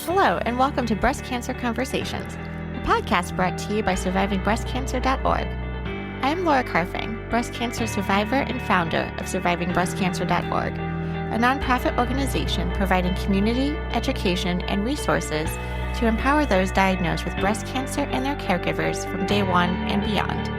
Hello, and welcome to Breast Cancer Conversations, a podcast brought to you by survivingbreastcancer.org. I am Laura Carfang, breast cancer survivor and founder of survivingbreastcancer.org, a nonprofit organization providing community, education, and resources to empower those diagnosed with breast cancer and their caregivers from day one and beyond.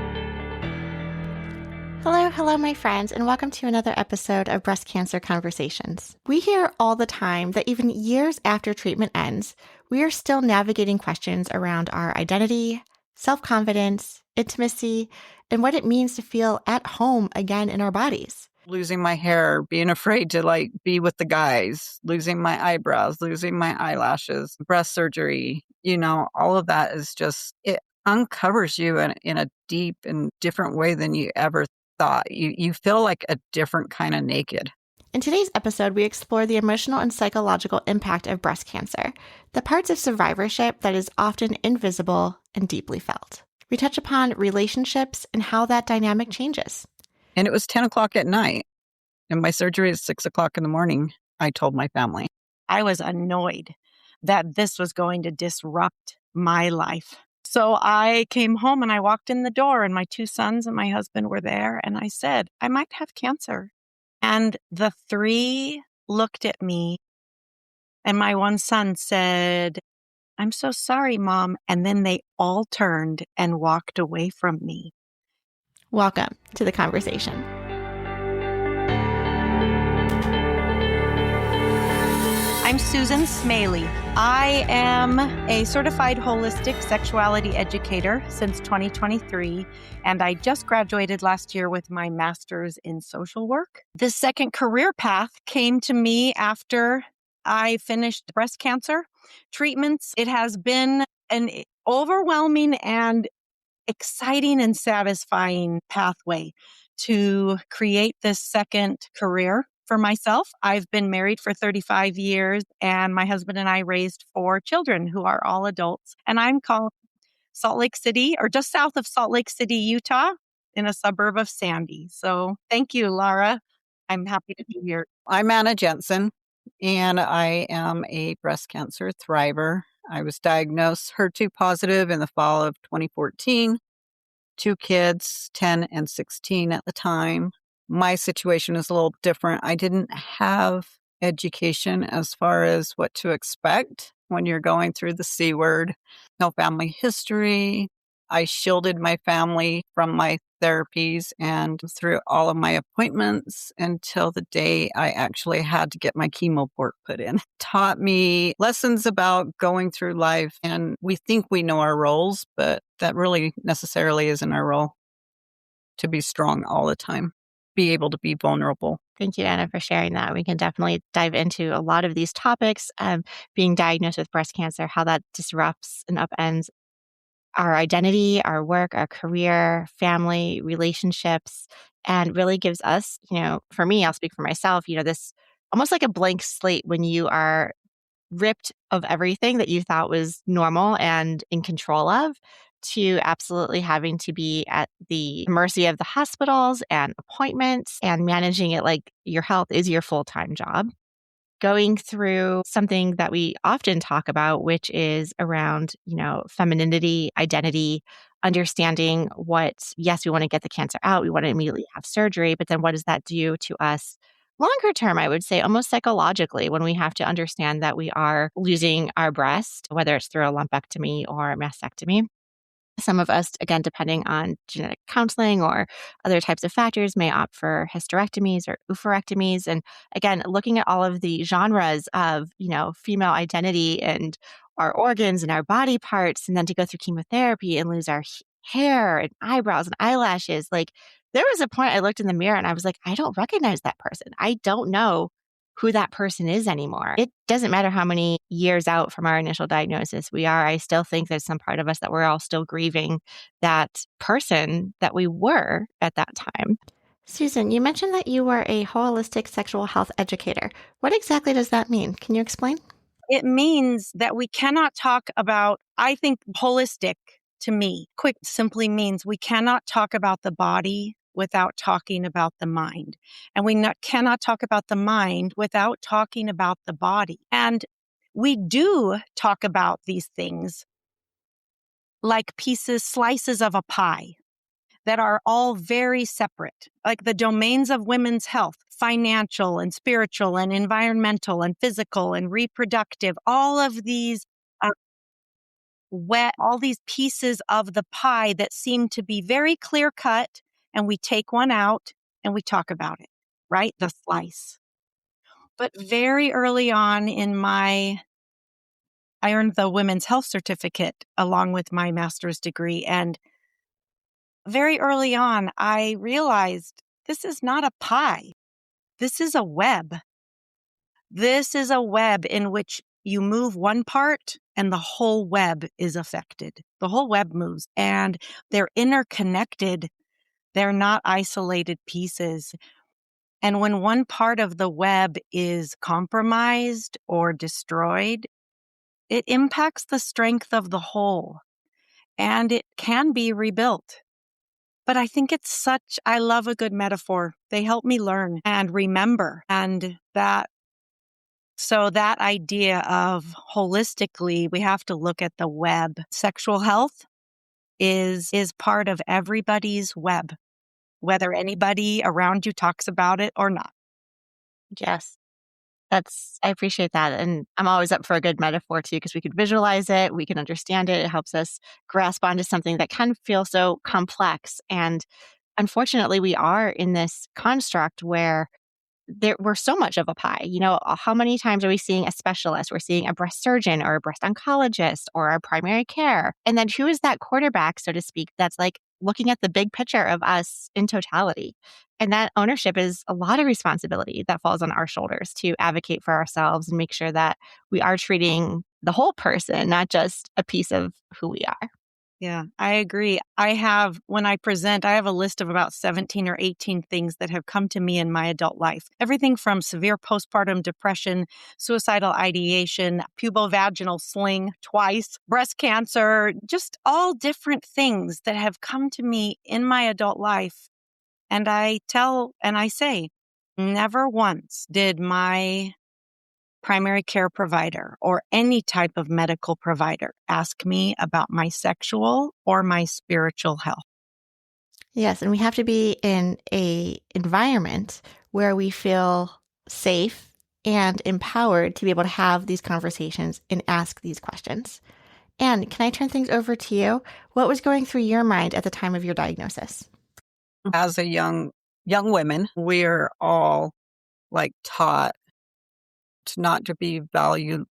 Hello, my friends, and welcome to another episode of Breast Cancer Conversations. We hear all the time that even years after treatment ends, we are still navigating questions around our identity, self-confidence, intimacy, and what it means to feel at home again in our bodies. Losing my hair, being afraid to be with the guys, losing my eyebrows, losing my eyelashes, breast surgery, all of that is just, it uncovers you in a deep and different way than you ever thought. You feel like a different kind of naked. In today's episode, we explore the emotional and psychological impact of breast cancer, the parts of survivorship that is often invisible and deeply felt. We touch upon relationships and how that dynamic changes. And it was 10 o'clock at night, and my surgery is 6 o'clock in the morning, I told my family. I was annoyed that this was going to disrupt my life. So I came home and I walked in the door, and my two sons and my husband were there, and I said, I might have cancer. And the three looked at me, and my one son said, I'm so sorry, Mom. And then they all turned and walked away from me. Welcome to the conversation. I'm Susan Smaellie. I am a certified holistic sexuality educator since 2023, and I just graduated last year with my master's in social work. The second career path came to me after I finished breast cancer treatments. It has been an overwhelming and exciting and satisfying pathway to create this second career for myself. I've been married for 35 years, and my husband and I raised 4 children who are all adults. And I'm called Salt Lake City, or just south of Salt Lake City, Utah, in a suburb of Sandy. So thank you, Laura. I'm happy to be here. I'm Anna Jensen, and I am a breast cancer thriver. I was diagnosed HER2 positive in the fall of 2014. 2 kids, 10 and 16 at the time. My situation is a little different. I didn't have education as far as what to expect when you're going through the C word. No family history. I shielded my family from my therapies and through all of my appointments until the day I actually had to get my chemo port put in. Taught me lessons about going through life, and we think we know our roles, but that really necessarily isn't our role. To be strong all the time, be able to be vulnerable. Thank you, Anna, for sharing that. We can definitely dive into a lot of these topics, being diagnosed with breast cancer, how that disrupts and upends our identity, our work, our career, family, relationships, and really gives us, for me, I'll speak for myself, this almost like a blank slate when you are ripped of everything that you thought was normal and in control of, to absolutely having to be at the mercy of the hospitals and appointments and managing it like your health is your full-time job. Going through something that we often talk about, which is around, femininity, identity, understanding yes, we want to get the cancer out. We want to immediately have surgery, but then what does that do to us longer term? I would say almost psychologically, when we have to understand that we are losing our breast, whether it's through a lumpectomy or a mastectomy. Some of us, again, depending on genetic counseling or other types of factors, may opt for hysterectomies or oophorectomies. And again, looking at all of the genres of, female identity and our organs and our body parts, and then to go through chemotherapy and lose our hair and eyebrows and eyelashes. There was a point I looked in the mirror and I was like, I don't recognize that person. I don't know who that person is anymore. It doesn't matter how many years out from our initial diagnosis we are. I still think there's some part of us that we're all still grieving that person that we were at that time. Susan, you mentioned that you were a holistic sexual health educator. What exactly does that mean? Can you explain? It means that we cannot talk about, I think holistic to me, simply means we cannot talk about the body without talking about the mind. And we cannot talk about the mind without talking about the body. And we do talk about these things like slices of a pie that are all very separate, like the domains of women's health, financial and spiritual and environmental and physical and reproductive, all of these all these pieces of the pie that seem to be very clear cut, and we take one out and we talk about it, right? The slice. But very early on I earned the women's health certificate along with my master's degree. And very early on, I realized this is not a pie. This is a web. This is a web in which you move one part and the whole web is affected. The whole web moves and they're interconnected. They're not isolated pieces. And when one part of the web is compromised or destroyed, it impacts the strength of the whole and it can be rebuilt. But I think I love a good metaphor. They help me learn and remember. So that idea of holistically, we have to look at the web. Sexual health is part of everybody's web, whether anybody around you talks about it or not. Yes. I appreciate that. And I'm always up for a good metaphor too, because we could visualize it, we can understand it. It helps us grasp onto something that can feel so complex. And unfortunately, we are in this construct where we're so much of a pie. How many times are we seeing a specialist? We're seeing a breast surgeon or a breast oncologist or a primary care. And then who is that quarterback, so to speak, that's like looking at the big picture of us in totality? And that ownership is a lot of responsibility that falls on our shoulders to advocate for ourselves and make sure that we are treating the whole person, not just a piece of who we are. Yeah, I agree. When I present, I have a list of about 17 or 18 things that have come to me in my adult life. Everything from severe postpartum depression, suicidal ideation, pubovaginal sling twice, breast cancer, just all different things that have come to me in my adult life. And I say, never once did my primary care provider or any type of medical provider ask me about my sexual or my spiritual health. Yes, and we have to be in a environment where we feel safe and empowered to be able to have these conversations and ask these questions. And can I turn things over to you? What was going through your mind at the time of your diagnosis? As a young women, we're all taught not to be valued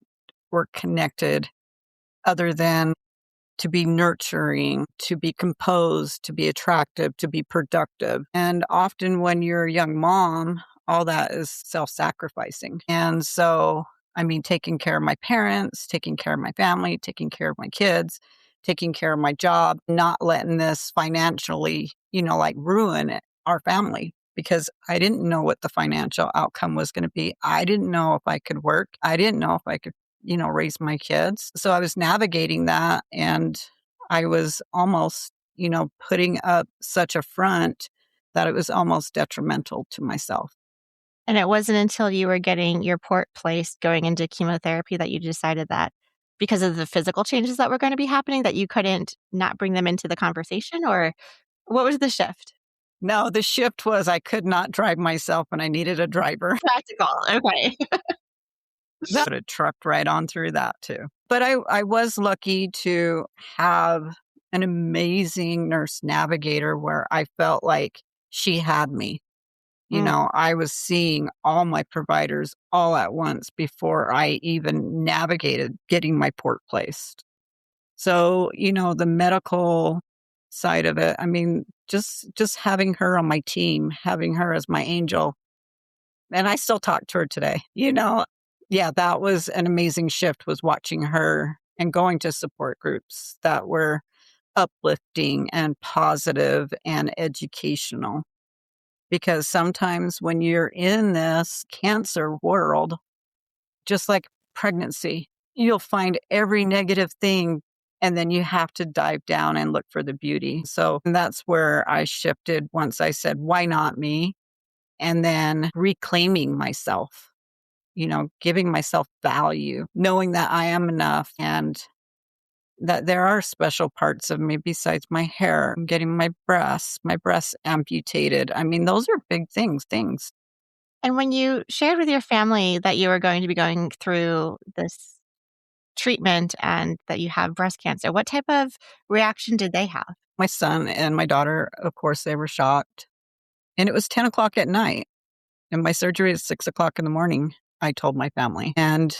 or connected other than to be nurturing, to be composed, to be attractive, to be productive. And often when you're a young mom, all that is self-sacrificing. And so, taking care of my parents, taking care of my family, taking care of my kids, taking care of my job, not letting this financially, ruin our family, because I didn't know what the financial outcome was going to be. I didn't know if I could work. I didn't know if I could raise my kids. So I was navigating that, and I was almost, putting up such a front that it was almost detrimental to myself. And it wasn't until you were getting your port placed going into chemotherapy that you decided that because of the physical changes that were going to be happening, that you couldn't not bring them into the conversation? Or what was the shift? No, the shift was I could not drive myself and I needed a driver. Practical. Okay. That would have trucked right on through that too. But I was lucky to have an amazing nurse navigator where I felt like she had me. I was seeing all my providers all at once before I even navigated getting my port placed. So, the medical side of it, just having her on my team, having her as my angel. And I still talk to her today, Yeah, that was an amazing shift, was watching her and going to support groups that were uplifting and positive and educational. Because sometimes when you're in this cancer world, just like pregnancy, you'll find every negative thing and then you have to dive down and look for the beauty. So that's where I shifted once I said, why not me? And then reclaiming myself. giving myself value, knowing that I am enough and that there are special parts of me besides my hair, getting my breasts amputated. I mean, those are big things. And when you shared with your family that you were going to be going through this treatment and that you have breast cancer, what type of reaction did they have? My son and my daughter, of course, they were shocked. And it was 10 o'clock at night. And my surgery is 6 o'clock in the morning, I told my family. And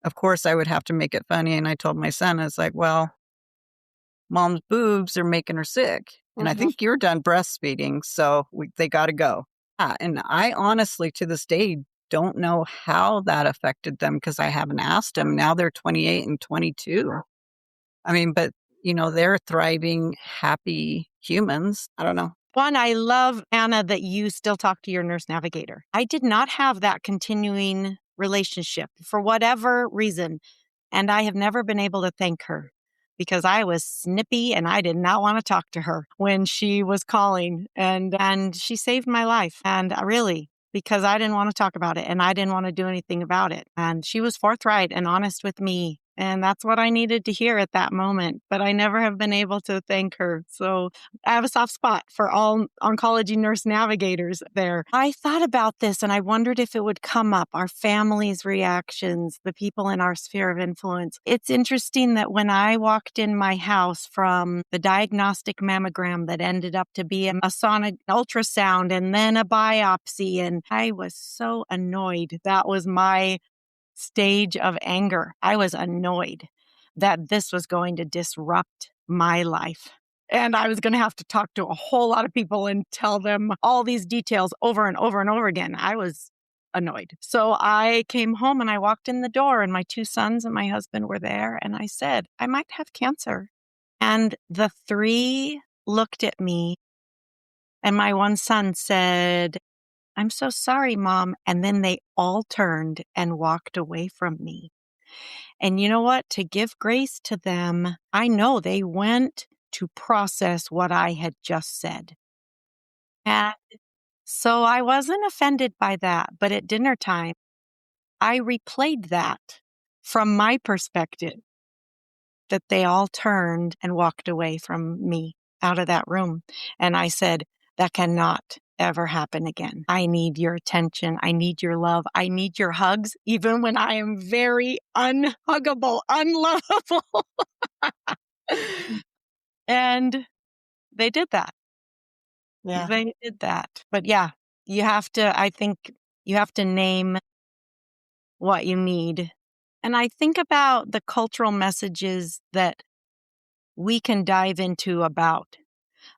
of course, I would have to make it funny. And I told my son, I was like, well, mom's boobs are making her sick. And I think you're done breastfeeding. So they got to go. And I honestly, to this day, don't know how that affected them because I haven't asked them. Now they're 28 and 22. I mean, but, they're thriving, happy humans. I don't know. One, I love, Anna, that you still talk to your nurse navigator. I did not have that continuing relationship for whatever reason. And I have never been able to thank her because I was snippy and I did not want to talk to her when she was calling. And she saved my life. And really, because I didn't want to talk about it and I didn't want to do anything about it. And she was forthright and honest with me. And that's what I needed to hear at that moment. But I never have been able to thank her. So I have a soft spot for all oncology nurse navigators there. I thought about this and I wondered if it would come up, our family's reactions, the people in our sphere of influence. It's interesting that when I walked in my house from the diagnostic mammogram that ended up to be a sonic ultrasound and then a biopsy, and I was so annoyed. That was my stage of anger. I was annoyed that this was going to disrupt my life. And I was going to have to talk to a whole lot of people and tell them all these details over and over and over again. I was annoyed. So I came home and I walked in the door and my two sons and my husband were there. And I said, I might have cancer. And the three looked at me and my one son said, I'm so sorry, Mom. And then they all turned and walked away from me. And you know what? To give grace to them, I know they went to process what I had just said. And so I wasn't offended by that. But at dinner time, I replayed that from my perspective, that they all turned and walked away from me out of that room. And I said, that cannot ever happen again. I need your attention. I need your love. I need your hugs, even when I am very unhuggable, unlovable. And they did that. Yeah. They did that. But yeah, I think you have to name what you need. And I think about the cultural messages that we can dive into about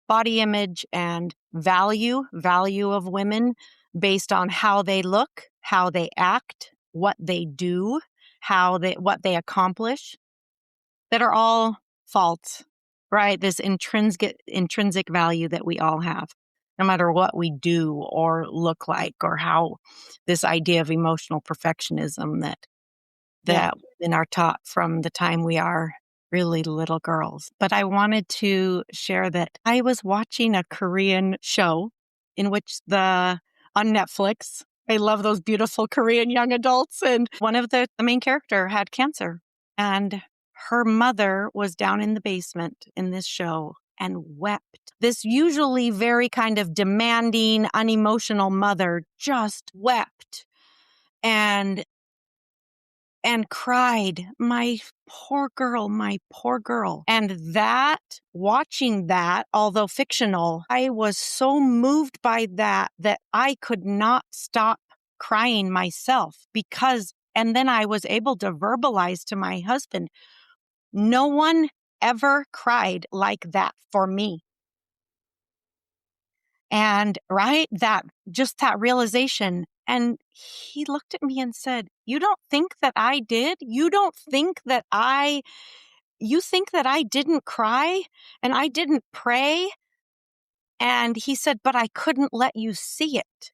body image and value of women based on how they look, how they act, what they do, what they accomplish, that are all false, right? This intrinsic value that we all have, no matter what we do or look like, or how this idea of emotional perfectionism that women are taught from the time we are really little girls. But I wanted to share that I was watching a Korean show in which on Netflix, I love those beautiful Korean young adults. And one of the main character had cancer. And her mother was down in the basement in this show and wept. This usually very kind of demanding, unemotional mother just wept and cried, my poor girl, my poor girl. And watching that, although fictional, I was so moved by that I could not stop crying myself and then I was able to verbalize to my husband, no one ever cried like that for me. And that realization. And he looked at me and said, you don't think that I did? You think that I didn't cry and I didn't pray? And he said, but I couldn't let you see it.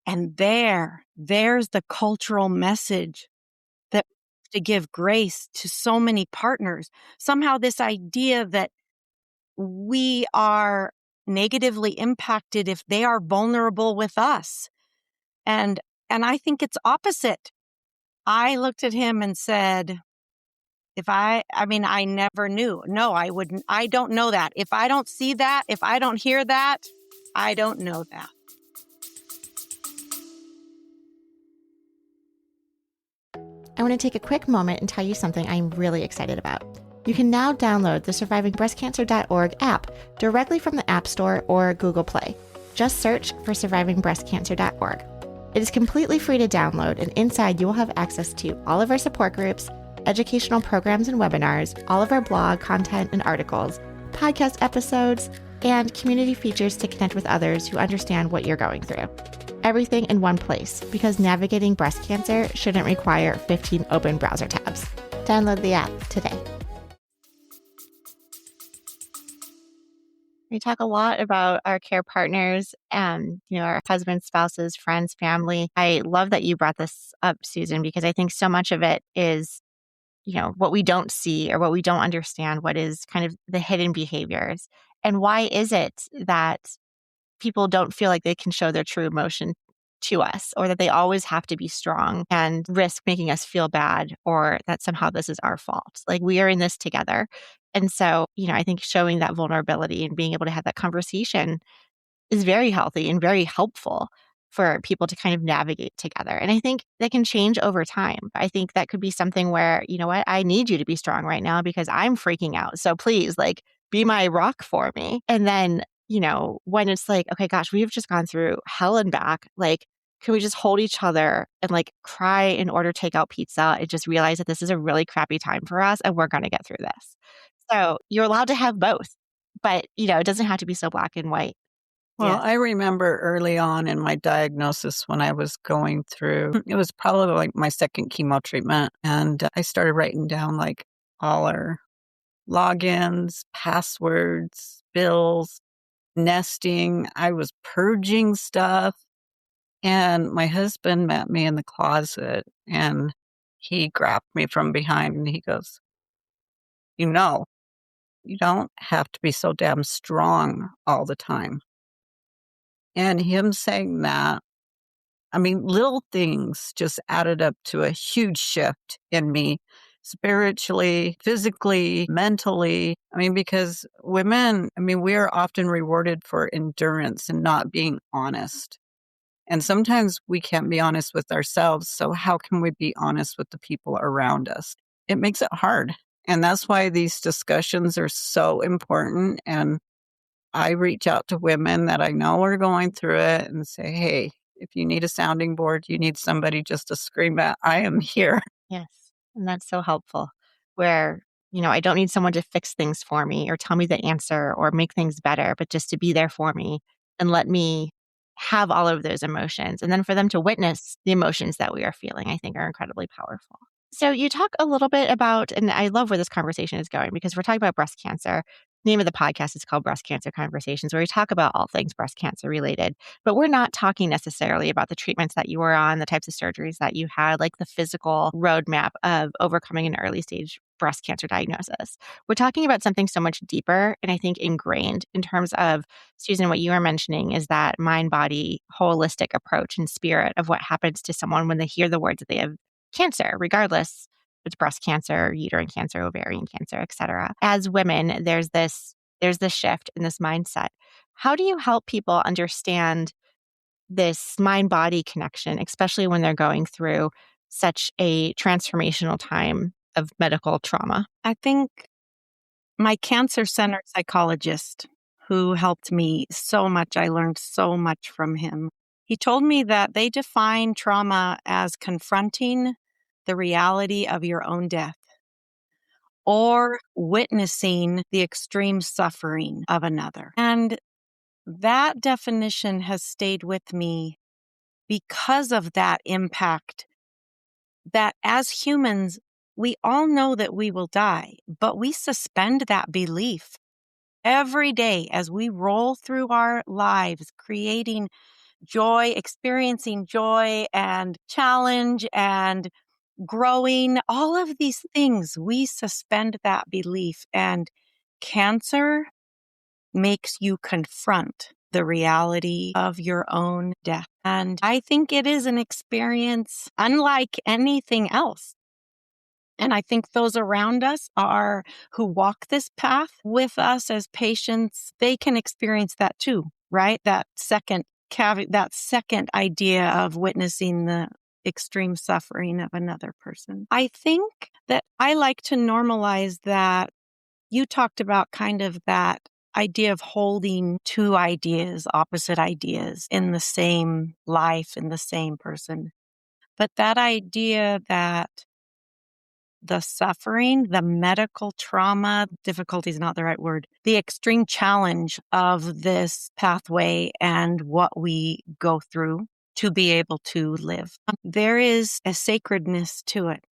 And there's the cultural message that to give grace to so many partners. Somehow this idea that we are negatively impacted if they are vulnerable with us. And And I think it's opposite. I looked at him and said, I never knew. No, I wouldn't. I don't know that. If I don't see that, if I don't hear that, I don't know that. I want to take a quick moment and tell you something I'm really excited about. You can now download the survivingbreastcancer.org app directly from the App Store or Google Play. Just search for survivingbreastcancer.org. It is completely free to download, and inside you will have access to all of our support groups, educational programs and webinars, all of our blog content and articles, podcast episodes, and community features to connect with others who understand what you're going through. Everything in one place, because navigating breast cancer shouldn't require 15 open browser tabs. Download the app today. We talk a lot about our care partners and, our husbands, spouses, friends, family. I love that you brought this up, Susan, because I think so much of it is, what we don't see or what we don't understand, what is kind of the hidden behaviors. And why is it that people don't feel like they can show their true emotion to us, or that they always have to be strong and risk making us feel bad, or that somehow this is our fault? Like, we are in this together. And so, I think showing that vulnerability and being able to have that conversation is very healthy and very helpful for people to kind of navigate together. And I think that can change over time. I think that could be something where, you know what, I need you to be strong right now because I'm freaking out. So please, be my rock for me. And then, when it's like, okay, gosh, we've just gone through hell and back, can we just hold each other and cry in order to take out pizza and just realize that this is a really crappy time for us and we're going to get through this? So you're allowed to have both, but it doesn't have to be so black and white. Well, Yes. I remember early on in my diagnosis when I was going through, it was probably my second chemo treatment. And I started writing down all our logins, passwords, bills, nesting. I was purging stuff. And my husband met me in the closet and he grabbed me from behind and he goes, you don't have to be so damn strong all the time. And him saying that, little things just added up to a huge shift in me spiritually, physically, mentally. Because women, we are often rewarded for endurance and not being honest. And sometimes we can't be honest with ourselves. So how can we be honest with the people around us? It makes it hard. And that's why these discussions are so important. And I reach out to women that I know are going through it and say, hey, if you need a sounding board, you need somebody just to scream at, I am here. Yes. And that's so helpful where, I don't need someone to fix things for me or tell me the answer or make things better, but just to be there for me and let me have all of those emotions. And then for them to witness the emotions that we are feeling, I think are incredibly powerful. So you talk a little bit about, and I love where this conversation is going because we're talking about breast cancer. The name of the podcast is called Breast Cancer Conversations, where we talk about all things breast cancer related. But we're not talking necessarily about the treatments that you were on, the types of surgeries that you had, like the physical roadmap of overcoming an early stage breast cancer diagnosis. We're talking about something so much deeper and I think ingrained in terms of, Susan, what you were mentioning is that mind-body holistic approach and spirit of what happens to someone when they hear the words that they have cancer, regardless if it's breast cancer, uterine cancer, ovarian cancer, et cetera. As women, there's this shift in this mindset. How do you help people understand this mind-body connection, especially when they're going through such a transformational time of medical trauma? I think my cancer center psychologist, who helped me so much, I learned so much from him. He told me that they define trauma as confronting the reality of your own death or witnessing the extreme suffering of another. And that definition has stayed with me because of that impact, that as humans, we all know that we will die, but we suspend that belief every day as we roll through our lives, creating joy, experiencing joy and challenge and growing, all of these things, we suspend that belief. And cancer makes you confront the reality of your own death. And I think it is an experience unlike anything else. And I think those around us who walk this path with us as patients, they can experience that too, right? That second idea of witnessing the extreme suffering of another person. I think that I like to normalize that. You talked about kind of that idea of holding two ideas, opposite ideas in the same life, in the same person. But that idea that the suffering, the medical trauma, difficulty is not the right word, the extreme challenge of this pathway and what we go through to be able to live. There is a sacredness to it.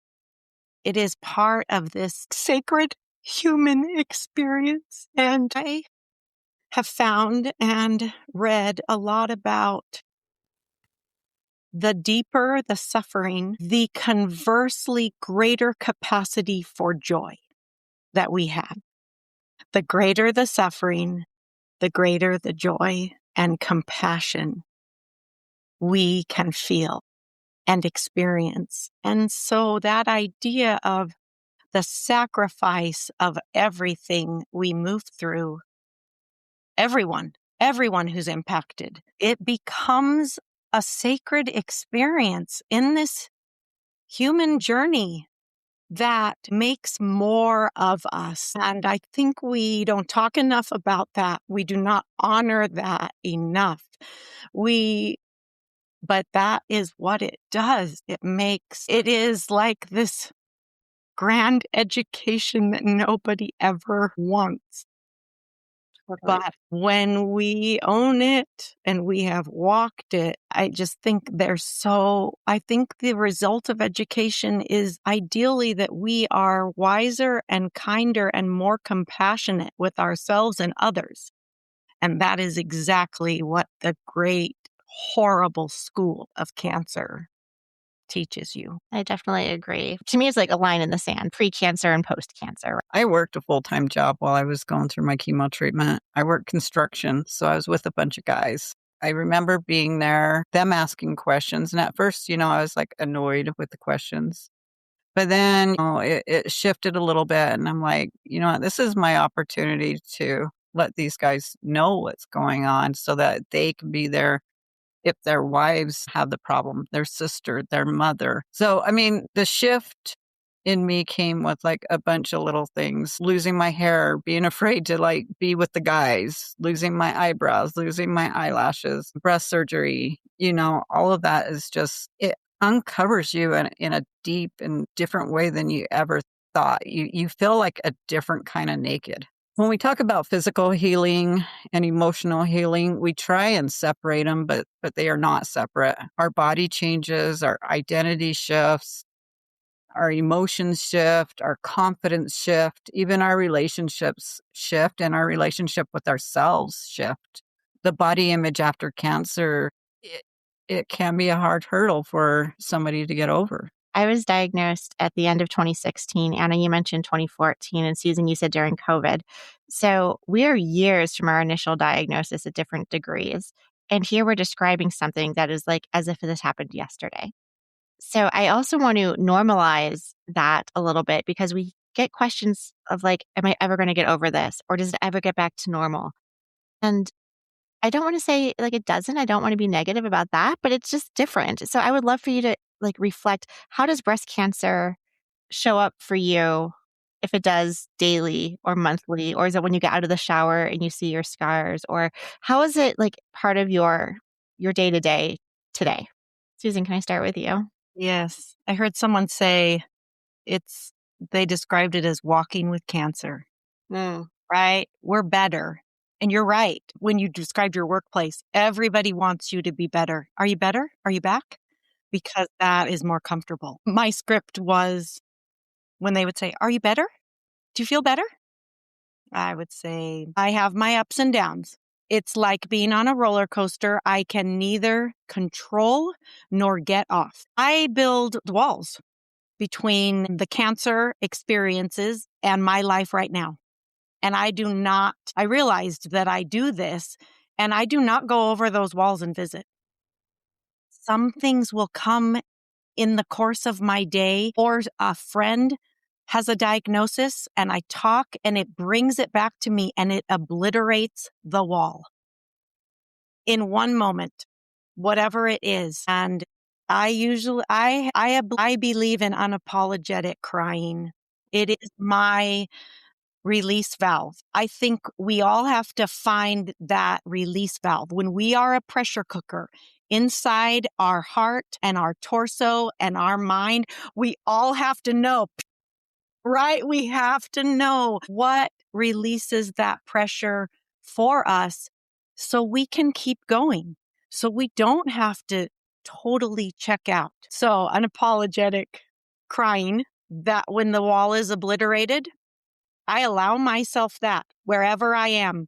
It is part of this sacred human experience. And I have found and read a lot about the deeper the suffering, the conversely greater capacity for joy that we have. The greater the suffering, the greater the joy and compassion we can feel and experience. And so that idea of the sacrifice of everything we move through, everyone who's impacted, it becomes a sacred experience in this human journey that makes more of us. And I think we don't talk enough about that. We do not honor that enough. But that is what it does. It is like this grand education that nobody ever wants. But when we own it and we have walked it, I just think I think the result of education is ideally that we are wiser and kinder and more compassionate with ourselves and others. And that is exactly what the great, horrible school of cancer teaches you. I definitely agree. To me, it's like a line in the sand, pre-cancer and post-cancer. I worked a full-time job while I was going through my chemo treatment. I worked construction, so I was with a bunch of guys. I remember being there, them asking questions. And at first, I was like annoyed with the questions. But then it shifted a little bit. And I'm like, this is my opportunity to let these guys know what's going on so that they can be there if their wives have the problem, their sister, their mother. So, the shift in me came with like a bunch of little things, losing my hair, being afraid to like be with the guys, losing my eyebrows, losing my eyelashes, breast surgery, all of that is just, it uncovers you in a deep and different way than you ever thought. You feel like a different kind of naked. When we talk about physical healing and emotional healing, we try and separate them, but they are not separate. Our body changes, our identity shifts, our emotions shift, our confidence shift, even our relationships shift, and our relationship with ourselves shift. The body image after cancer, it can be a hard hurdle for somebody to get over. I was diagnosed at the end of 2016. Anna, you mentioned 2014, and Susan, you said during COVID. So we are years from our initial diagnosis at different degrees. And here we're describing something that is like as if this happened yesterday. So I also want to normalize that a little bit because we get questions of like, am I ever going to get over this? Or does it ever get back to normal? And I don't want to say like it doesn't. I don't want to be negative about that, but it's just different. So I would love for you to like reflect, how does breast cancer show up for you, if it does daily or monthly, or is it when you get out of the shower and you see your scars, or how is it like part of your day to day today? Susan, can I start with you? Yes. I heard someone say they described it as walking with cancer, right? We're better. And you're right. When you described your workplace, everybody wants you to be better. Are you better? Are you back? Because that is more comfortable. My script was when they would say, are you better? Do you feel better? I would say, I have my ups and downs. It's like being on a roller coaster. I can neither control nor get off. I build walls between the cancer experiences and my life right now. And I realized that I do this And I do not go over those walls and visit. Some things will come in the course of my day, or a friend has a diagnosis and I talk and it brings it back to me and it obliterates the wall in one moment, whatever it is. And I believe in unapologetic crying. It is my release valve. I think we all have to find that release valve. When we are a pressure cooker inside our heart and our torso and our mind, we all have to know, right? We have to know what releases that pressure for us so we can keep going, so we don't have to totally check out. So unapologetic crying, that when the wall is obliterated, I allow myself that wherever I am.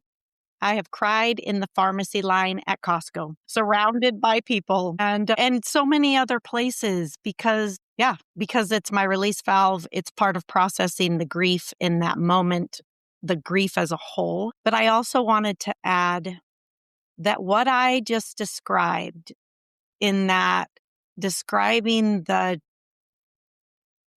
I have cried in the pharmacy line at Costco, surrounded by people and so many other places because it's my release valve. It's part of processing the grief in that moment, the grief as a whole. But I also wanted to add that what I just described in that describing the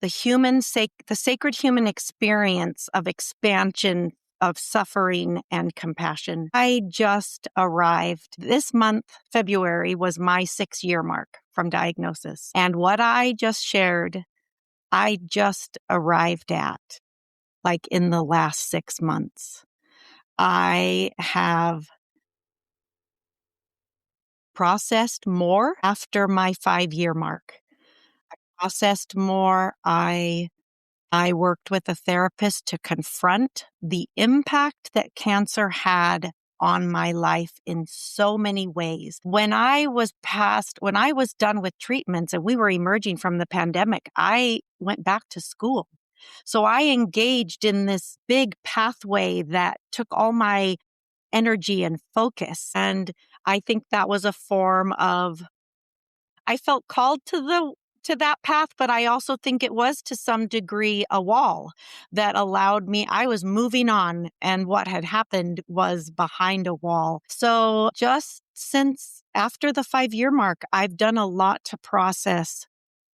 sacred human experience of expansion, of suffering and compassion. I just arrived. This month, February, was my 6-year mark from diagnosis. And what I just shared, I just arrived at, like in the last 6 months. I have processed more after my 5-year mark. Processed more. I worked with a therapist to confront the impact that cancer had on my life in so many ways. When I was done with treatments and we were emerging from the pandemic, I went back to school. So I engaged in this big pathway that took all my energy and focus. And I think that was a form of, I felt called to that path, but I also think it was to some degree a wall that allowed me, I was moving on and what had happened was behind a wall. So just since after the 5-year mark, I've done a lot to process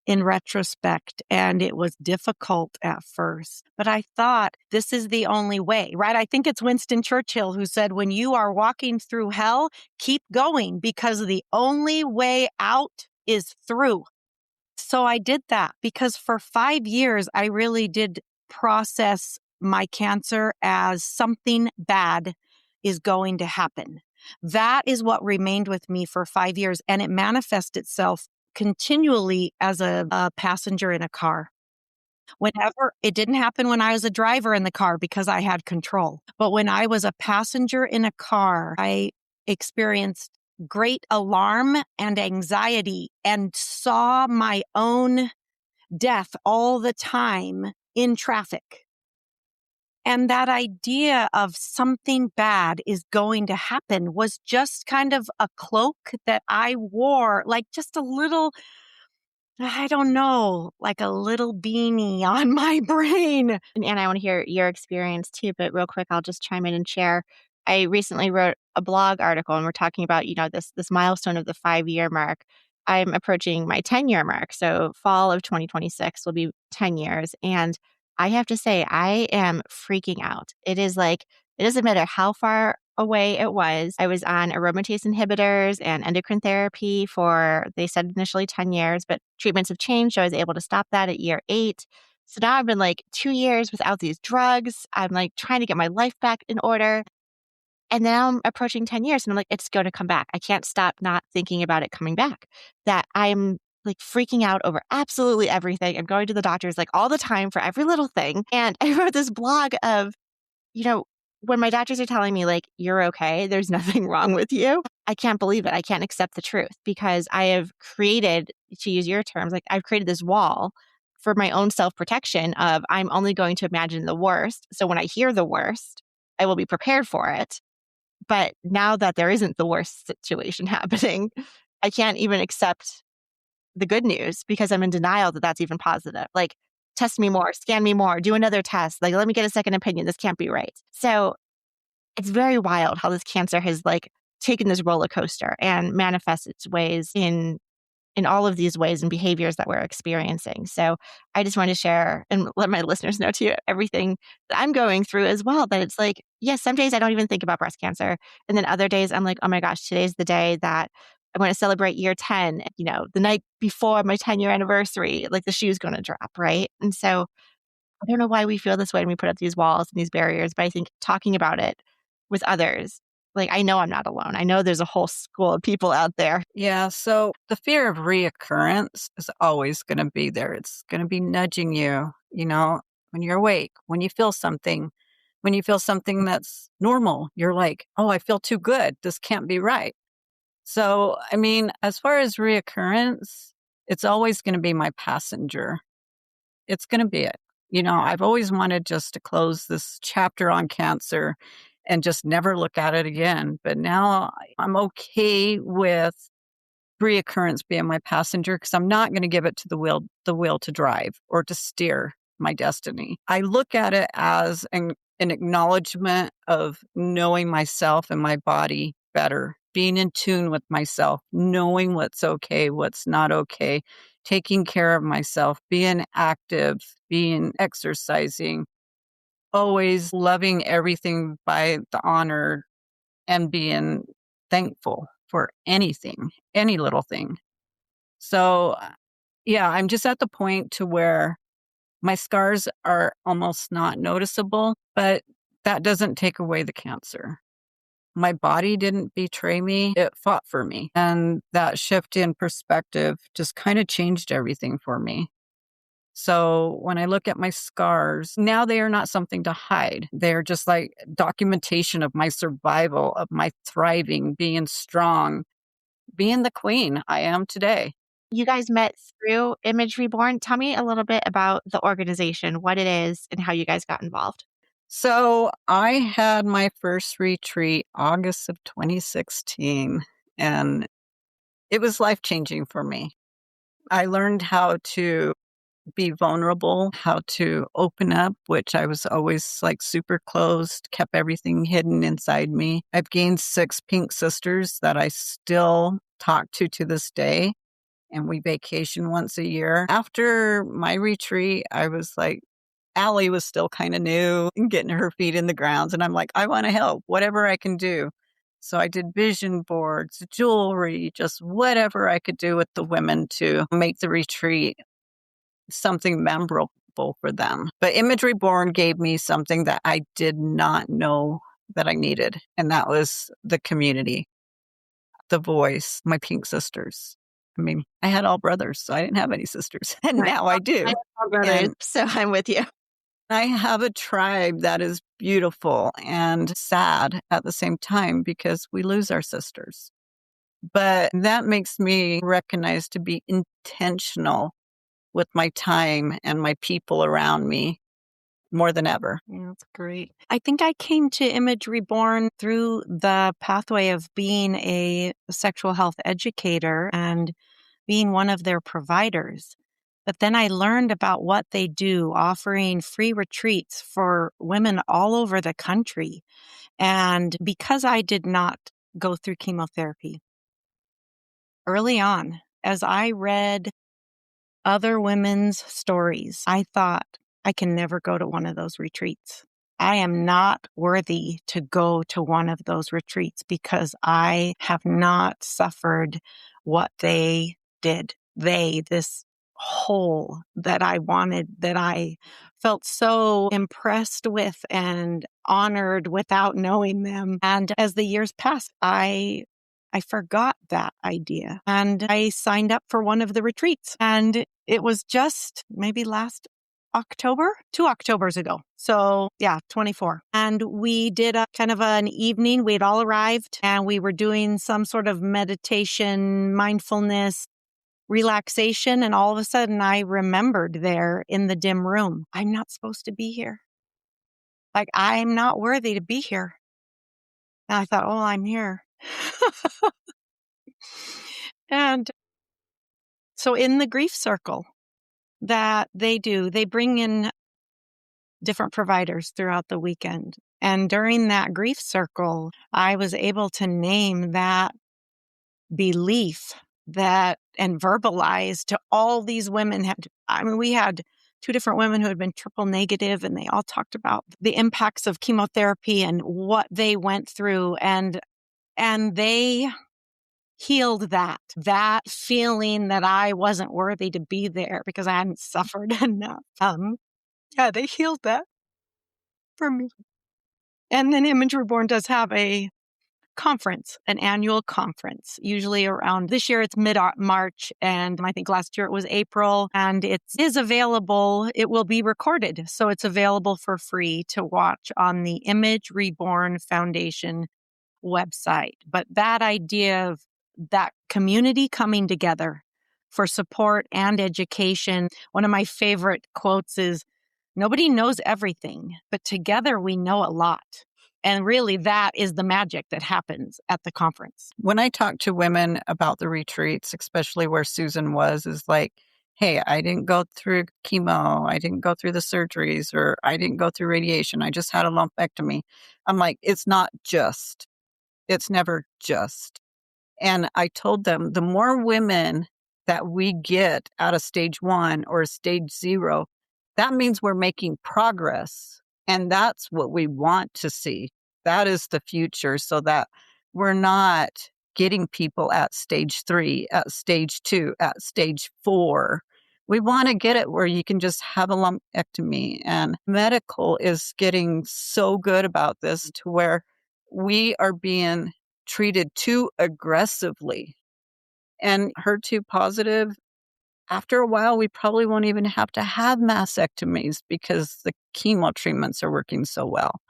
in retrospect, and it was difficult at first. But I thought this is the only way, right? I think it's Winston Churchill who said, when you are walking through hell, keep going because the only way out is through. So I did that because for 5 years, I really did process my cancer as something bad is going to happen. That is what remained with me for 5 years. And it manifests itself continually as a passenger in a car. Whenever it didn't happen when I was a driver in the car because I had control. But when I was a passenger in a car, I experienced great alarm and anxiety and saw my own death all the time in traffic. And that idea of something bad is going to happen was just kind of a cloak that I wore, like just a little, I don't know, like a little beanie on my brain. And I want to hear your experience too, but real quick, I'll just chime in and share. I recently wrote a blog article and we're talking about, this milestone of the 5-year mark. I'm approaching my 10-year mark. So fall of 2026 will be 10 years. And I have to say, I am freaking out. It is like, it doesn't matter how far away it was. I was on aromatase inhibitors and endocrine therapy for, they said initially 10 years, but treatments have changed. So I was able to stop that at year 8. So now I've been like 2 years without these drugs. I'm like trying to get my life back in order. And now I'm approaching 10 years and I'm like, it's going to come back. I can't stop not thinking about it coming back. That I'm like freaking out over absolutely everything. I'm going to the doctors like all the time for every little thing. And I wrote this blog of, when my doctors are telling me like, you're okay, there's nothing wrong with you. I can't believe it. I can't accept the truth because I have created, to use your terms, like I've created this wall for my own self-protection of I'm only going to imagine the worst. So when I hear the worst, I will be prepared for it. But now that there isn't the worst situation happening, I can't even accept the good news because I'm in denial that that's even positive. Like, test me more, scan me more, do another test. Like, let me get a second opinion. This can't be right. So it's very wild how this cancer has like taken this roller coaster and manifests its ways in all of these ways and behaviors that we're experiencing. So I just want to share and let my listeners know too everything that I'm going through as well. That it's like, yes, some days I don't even think about breast cancer. And then other days I'm like, oh my gosh, today's the day that I'm going to celebrate year 10. The night before my 10-year anniversary, like the shoe's going to drop. Right. And so I don't know why we feel this way when we put up these walls and these barriers, but I think talking about it with others, like I know I'm not alone. I know there's a whole school of people out there. Yeah. So the fear of reoccurrence is always going to be there. It's going to be nudging you, when you're awake, when you feel something that's normal, you're like, oh, I feel too good. This can't be right. So, I mean, as far as reoccurrence, it's always going to be my passenger. It's going to be it. I've always wanted just to close this chapter on cancer and just never look at it again. But now I'm okay with reoccurrence being my passenger because I'm not going to give it to the will to drive or to steer my destiny. I look at it as an acknowledgement of knowing myself and my body better, being in tune with myself, knowing what's okay, what's not okay, taking care of myself, being active, being exercising, always loving everything by the honor and being thankful for anything, any little thing. So, yeah, I'm just at the point to where my scars are almost not noticeable, but that doesn't take away the cancer. My body didn't betray me. It fought for me. And that shift in perspective just kind of changed everything for me. So when I look at my scars, now they are not something to hide. They're just like documentation of my survival, of my thriving, being strong, being the queen I am today. You guys met through Image Reborn. Tell me a little bit about the organization, what it is, and how you guys got involved. So I had my first retreat August of 2016, and it was life-changing for me. I learned how to be vulnerable, how to open up, which I was always like super closed, kept everything hidden inside me. I've gained 6 pink sisters that I still talk to this day, and we vacation once a year. After my retreat, I was like, Allie was still kind of new and getting her feet in the grounds. And I'm like, I want to help, whatever I can do. So I did vision boards, jewelry, just whatever I could do with the women to make the retreat something memorable for them. But Image Reborn gave me something that I did not know that I needed. And that was the community, the voice, my pink sisters. I mean, I had all brothers, so I didn't have any sisters. And now I do. I have all brothers, And so I'm with you. I have a tribe that is beautiful and sad at the same time because we lose our sisters. But that makes me recognize to be intentional with my time and my people around me more than ever. Yeah, that's great. I think I came to Image Reborn through the pathway of being a sexual health educator and being one of their providers. But then I learned about what they do, offering free retreats for women all over the country. And because I did not go through chemotherapy early on, as I read other women's stories, I thought, I can never go to one of those retreats. I am not worthy to go to one of those retreats because I have not suffered what they did. This whole that I wanted, that I felt so impressed with and honored without knowing them. And as the years passed, I forgot that idea and I signed up for one of the retreats, and it was just maybe last October, 2 Octobers ago. So yeah, 24. And we did a kind of an evening. We had all arrived and we were doing some sort of meditation, mindfulness, relaxation. And all of a sudden I remembered there in the dim room, I'm not supposed to be here. Like, I'm not worthy to be here. And I thought, oh, I'm here. And so in the grief circle that they do, they bring in different providers throughout the weekend. And during that grief circle, I was able to name that belief and verbalize to all these women. We had 2 different women who had been triple negative, and they all talked about the impacts of chemotherapy and what they went through. And they healed that feeling that I wasn't worthy to be there because I hadn't suffered enough. They healed that for me. And then Image Reborn does have an annual conference, usually around this year it's mid-March, and I think last year it was April, and it is available. It will be recorded, so it's available for free to watch on the Image Reborn Foundation website. But that idea of that community coming together for support and education, one of my favorite quotes is, "Nobody knows everything, but together we know a lot." And really, that is the magic that happens at the conference. When I talk to women about the retreats, especially where Susan was, is like, hey, I didn't go through chemo, I didn't go through the surgeries, or I didn't go through radiation, I just had a lumpectomy. I'm like, it's not just. It's never just. And I told them the more women that we get out of stage 1 or stage 0, that means we're making progress. And that's what we want to see. That is the future, so that we're not getting people at stage 3, at stage 2, at stage 4. We want to get it where you can just have a lumpectomy. And medical is getting so good about this to where we are being treated too aggressively. And HER2 positive, after a while, we probably won't even have to have mastectomies because the chemo treatments are working so well.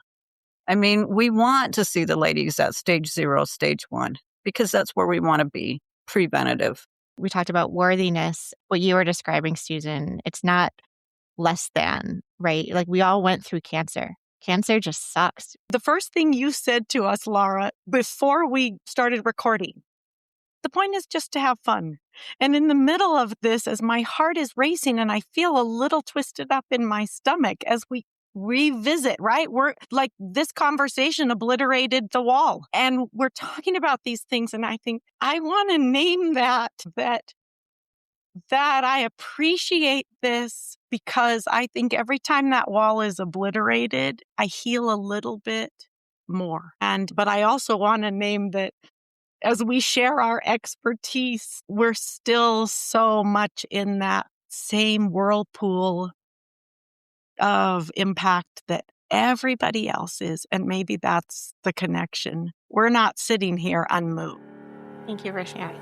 I mean, we want to see the ladies at stage 0, stage 1, because that's where we want to be, preventative. We talked about worthiness. What you were describing, Susan, it's not less than, right? Like, we all went through cancer. Cancer just sucks. The first thing you said to us, Laura, before we started recording, the point is just to have fun. And in the middle of this, as my heart is racing and I feel a little twisted up in my stomach as we revisit, right? We're like, this conversation obliterated the wall. And we're talking about these things. And I think I want to name that I appreciate this, because I think every time that wall is obliterated, I heal a little bit more. But I also want to name that as we share our expertise, we're still so much in that same whirlpool of impact that everybody else is. And maybe that's the connection. We're not sitting here unmoved. Thank you for sharing.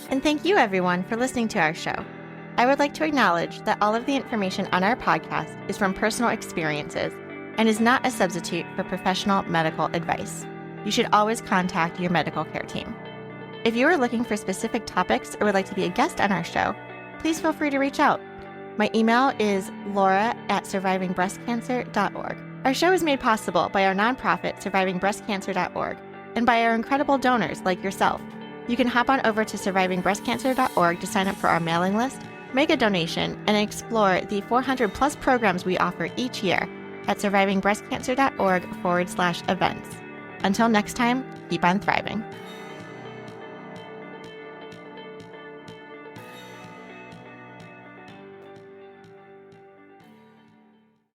And thank you, everyone, for listening to our show. I would like to acknowledge that all of the information on our podcast is from personal experiences and is not a substitute for professional medical advice. You should always contact your medical care team. If you are looking for specific topics or would like to be a guest on our show, please feel free to reach out. My email is laura@survivingbreastcancer.org. Our show is made possible by our nonprofit, survivingbreastcancer.org, and by our incredible donors like yourself. You can hop on over to survivingbreastcancer.org to sign up for our mailing list, make a donation, and explore the 400+ programs we offer each year at survivingbreastcancer.org/events. Until next time, keep on thriving.